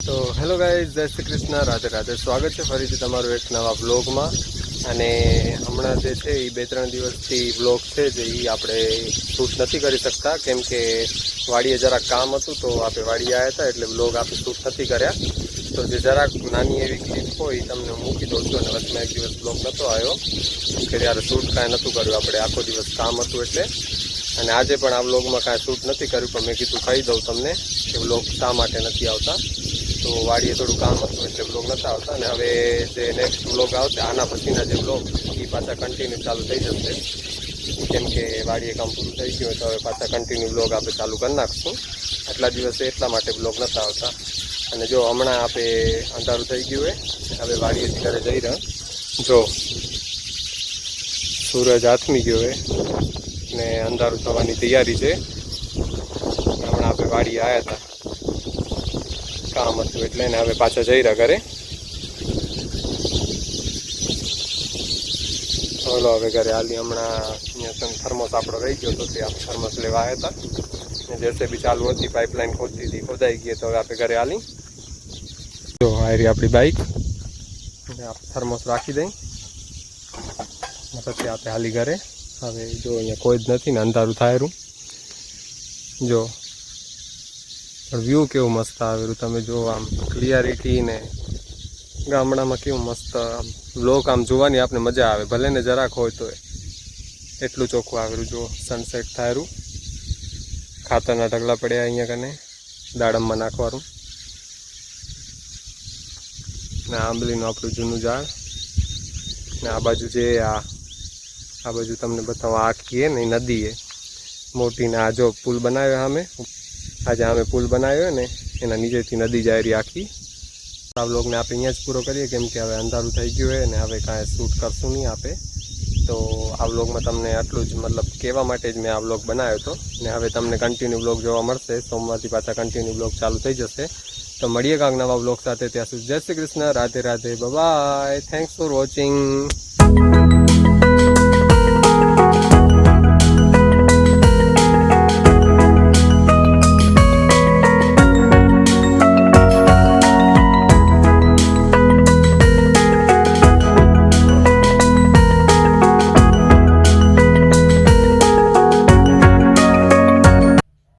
તો hello guys, જય શ્રી કૃષ્ણ, રાધે રાધે. સ્વાગત છે ફરીથી તમારું એક નવા બ્લોગમાં. અને હમણાં જે છે એ 2-3 દિવસથી બ્લોગ છે જે એ આપણે શૂટ નથી કરી શકતા, કેમ કે વાડીએ જરાક કામ હતું તો આપણે વાડીએ આવ્યા હતા એટલે બ્લોગ આપણે શૂટ નથી કર્યા. તો જે જરાક નાની એવી ક્લિપ હોય તમને મૂકી દઉં છું. અને વચમાં એક દિવસ બ્લોગ નહોતો આવ્યો કે ત્યારે શૂટ કાંઈ નહોતું કર્યું, આપણે આખો દિવસ કામ હતું એટલે. અને આજે પણ આ બ્લોગમાં કાંઈ શૂટ નથી કર્યું, પણ મેં કીધું કહી દઉં તમને કે બ્લોગ શા માટે નથી આવતા. તો વાડીએ થોડું કામ હતું એટલે બ્લોગ નહોતા આવતા. અને હવે જે નેક્સ્ટ બ્લોગ આવશે આના પછીના જે બ્લોગ એ પાછા કન્ટિન્યુ ચાલુ થઈ જશે, કેમ કે વાડીએ કામ પૂરું થઈ ગયું તો હવે પાછા કન્ટિન્યુ બ્લોગ આપણે ચાલુ કરી નાખશું. આટલા દિવસે એટલા માટે બ્લોગ નહોતા આવતા. અને જો હમણાં આપણે અંધારું થઈ ગયું હોય, હવે વાડીએથી ઘરે જઈ રહ્યા. જો સૂરજ આથમી ગયો હોય ને અંધારું થવાની તૈયારી છે. હમણાં આપણે વાડીએ આવ્યા હતા, કામ હતું એટલે ને હવે પાછા જઈ રહ્યા ઘરે. ચાલો હવે ઘરે હાલી. હમણાં અહીંયા થર્મોસ આપણો રહી ગયો તો તે આપણે થર્મોસ લેવા આવ્યા હતા. જેસે બી ચાલુ હતી, પાઇપલાઇન ખોદતી હતી, ખોદાઈ ગઈ. તો હવે આપણે ઘરે હાલી. જો આ રહી આપણી બાઇક, આપણે થર્મોસ રાખી દઈ પછી આપણે હાલી ઘરે. હવે જો અહીંયા કોઈ જ નથી ને અંધારું થાયરું. જો વ્યૂ કેવું મસ્ત આવેલું તમે જો, આમ ક્લિયરિટી ને ગામડામાં કેવું મસ્ત આમ બ્લોક આમ જોવાની આપણે મજા આવે, ભલે ને જરાક હોય તો એટલું ચોખ્ખું આવેલું. જો સનસેટ થાયરું, ખાતરના ઢગલા પડ્યા અહીંયા કને દાડમમાં નાખવાનું. ને આંબલીનું આપણું જૂનું ઝાડ. ને આ બાજુ જે આ બાજુ તમને બતાવવા આખી ને નદી એ મોટી. ને આ જો પુલ બનાવ્યો સામે, આજે અમે પુલ બનાવ્યો ને એના નીચેથી નદી જાય રહી આખી. આ વ્લોગને આપણે અહીંયા જ પૂરો કરીએ, કેમ કે હવે અંધારું થઈ ગયું હોય ને હવે કાંઈ શૂટ કરશું નહીં આપણે. તો આ વ્લોગમાં તમને આટલું જ મતલબ કહેવા માટે જ મેં આ વ્લોગ બનાવ્યો હતો. ને હવે તમને કન્ટિન્યુ વ્લોગ જોવા મળશે. સોમવારથી પાછા કન્ટિન્યુ વ્લોગ ચાલુ થઈ જશે. તો મળીએ કાંક નવા વ્લોગ સાથે. ત્યાં સુધી જય Shri Krishna, Radhe Radhe, bye. Thanks for watching.